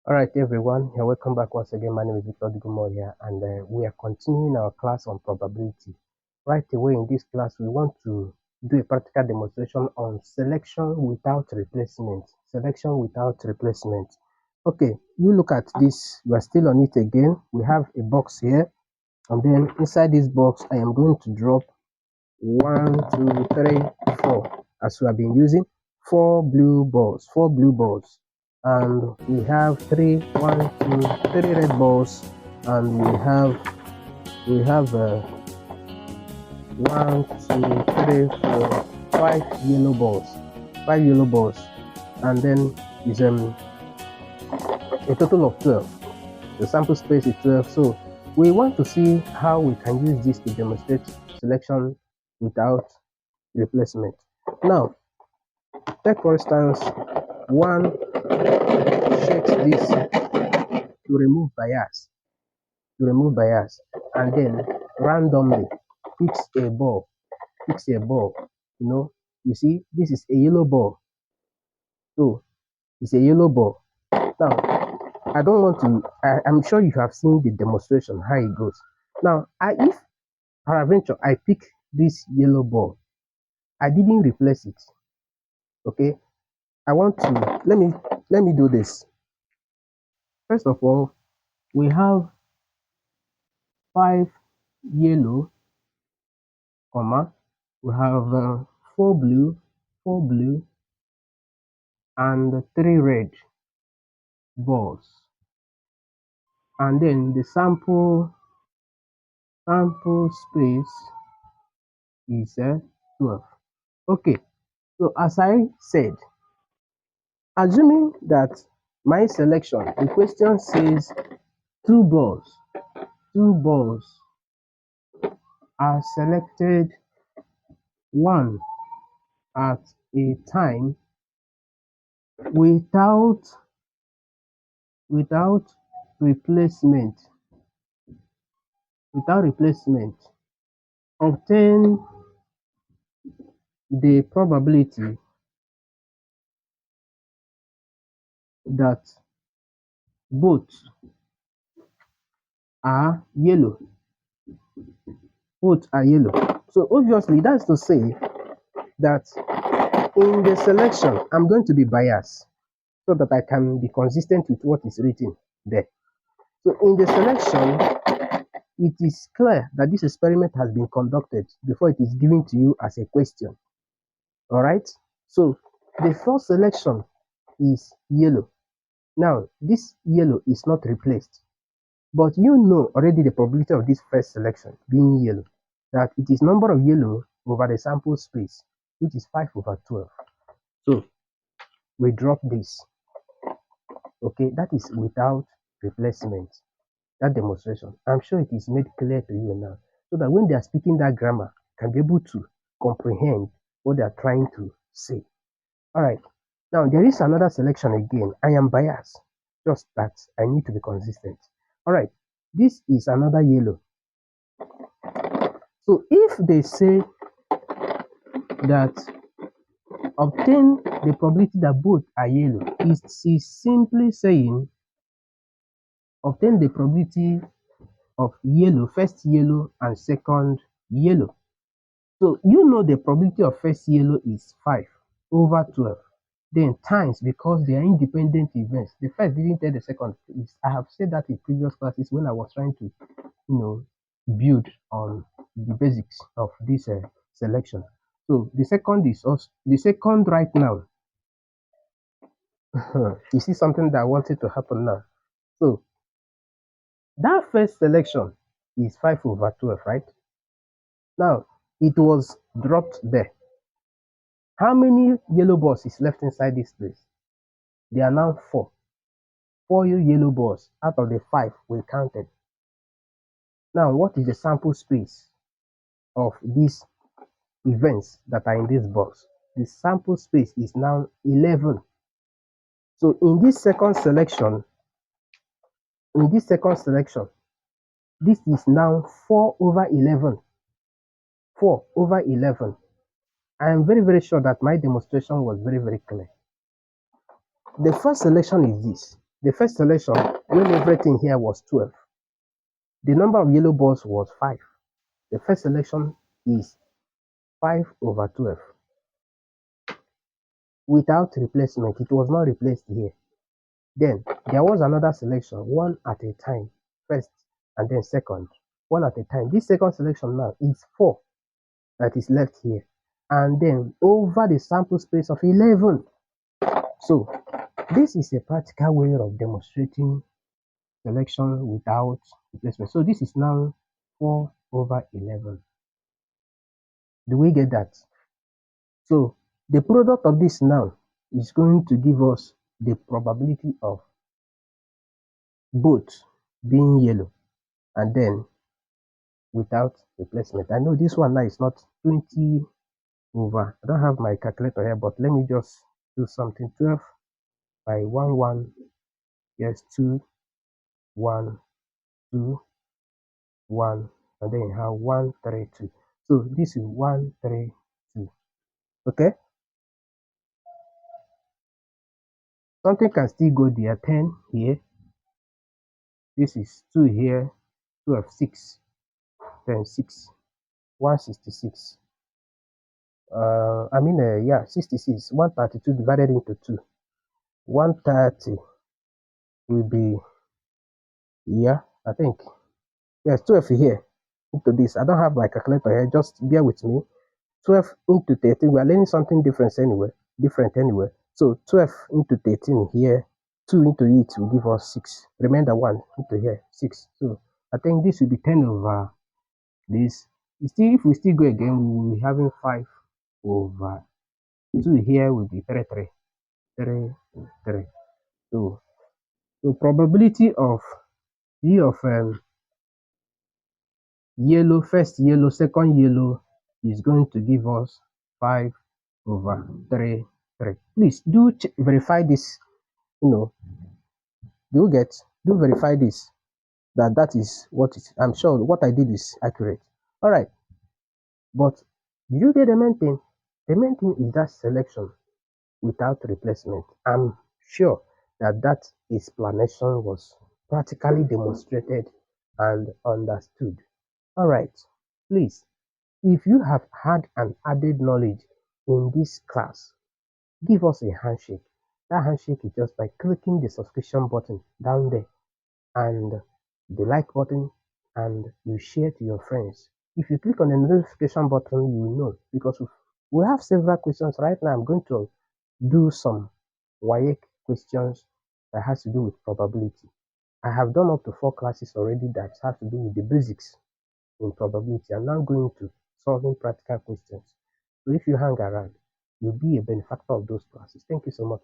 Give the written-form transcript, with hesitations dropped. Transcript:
Alright everyone, you're welcome back once again. My name is Victor here, and we are continuing our class on probability. Right away in this class, we want to do a practical demonstration on selection without replacement. Selection without replacement. Okay, you look at this, we are still on it again. We have a box here, and then inside this box, I am going to drop 1, 2, 3, 4, as we have been using, four blue balls, and we have 3 red balls, and we have 1, 2, 3, 4, 5 yellow balls, and then is a total of 12. The sample space is 12. So we want to see how we can use this to demonstrate selection without replacement. Now, take for instance, one shakes this to remove bias, and then randomly picks a ball. You see, this is a yellow ball. So it's a yellow ball. Now, I don't want to. I'm sure you have seen the demonstration how it goes. Now, if peradventure I pick this yellow ball, I didn't replace it. Okay, I want to let me do this. First of all, we have 5 yellow, comma, we have 4 blue, and 3 red balls, and then the sample space is 12. Okay, so as I said, assuming that my selection, the question says two balls are selected one at a time without replacement, obtain the probability that both are yellow. So obviously that's to say that in the selection I'm going to be biased so that I can be consistent with what is written there. So in the selection, it is clear that this experiment has been conducted before it is given to you as a question. All right, so the first selection is yellow. Now this yellow is not replaced, but you know already the probability of this first selection being yellow, that it is number of yellow over the sample space, which is 5/12. So we drop this. Okay, that is without replacement. That demonstration, I'm sure it is made clear to you now, so that when they are speaking that grammar, can be able to comprehend what they are trying to say. All right, now there is another selection again. I am biased, just that I need to be consistent. All right, this is another yellow. So if they say that obtain the probability that both are yellow, it is simply saying obtain the probability of yellow, first yellow and second yellow. So you know the probability of first yellow is 5/12. Then times, because they are independent events. The first didn't tell the second. I have said that in previous classes when I was trying to, build on the basics of this selection. So the second is also the second right now. You see something that I wanted to happen now. So that first selection is 5/12, right? Now it was dropped there. How many yellow balls is left inside this place? They are now 4. 4 yellow balls out of the 5 we counted. Now, what is the sample space of these events that are in this box? The sample space is now 11. So in this second selection, this is now 4/11. 4/11. I am very, very sure that my demonstration was very, very clear. The first selection is this. The first selection, when everything here was 12, the number of yellow balls was 5. The first selection is 5 over 12. Without replacement, it was not replaced here. Then there was another selection, one at a time, first and then second, one at a time. This second selection now is 4 that is left here, and then over the sample space of 11. So this is a practical way of demonstrating selection without replacement. So this is now 4 over 11. Do we get that? So the product of this now is going to give us the probability of both being yellow and then without replacement. I know this one now is not 20 over. I don't have my calculator here, but let me just do something. 12 by 1, 1, yes, 2, 1, 2, 1, and then you have 1, 3, 2. So this is 1, 3, 2. Okay? Something can still go there. 10 here. This is 2 here. 12, 6. 10, 6. 166. Yeah, 66. 132 divided into 2. 130 will be, yeah, I think. Yes, 12 here into this. I don't have my calculator here. Just bear with me. 12 into 13. We are learning something different anyway. So 12 into 13 here. 2 into it will give us 6. Remember 1 into here, 6. So I think this will be 10 over this. If we still go again, we will be having 5 over 2 here will be 3, 3. 3, 3. So probability of yellow, first yellow, second yellow is going to give us 5 over 3, 3. Please do verify this. Do verify this, that is what is. I'm sure what I did is accurate. All right, but did you get the main thing? The main thing is that selection without replacement. I'm sure that explanation was practically demonstrated and understood. All right, please, if you have had an added knowledge in this class, give us a handshake. That handshake is just by clicking the subscription button down there and the like button, and you share to your friends. If you click on the notification button, you will know, because we have several questions right now. I'm going to do some WIC questions that has to do with probability. I have done up to 4 classes already that have to do with the basics in probability. I'm now going to solving practical questions. So if you hang around, you'll be a benefactor of those classes. Thank you so much.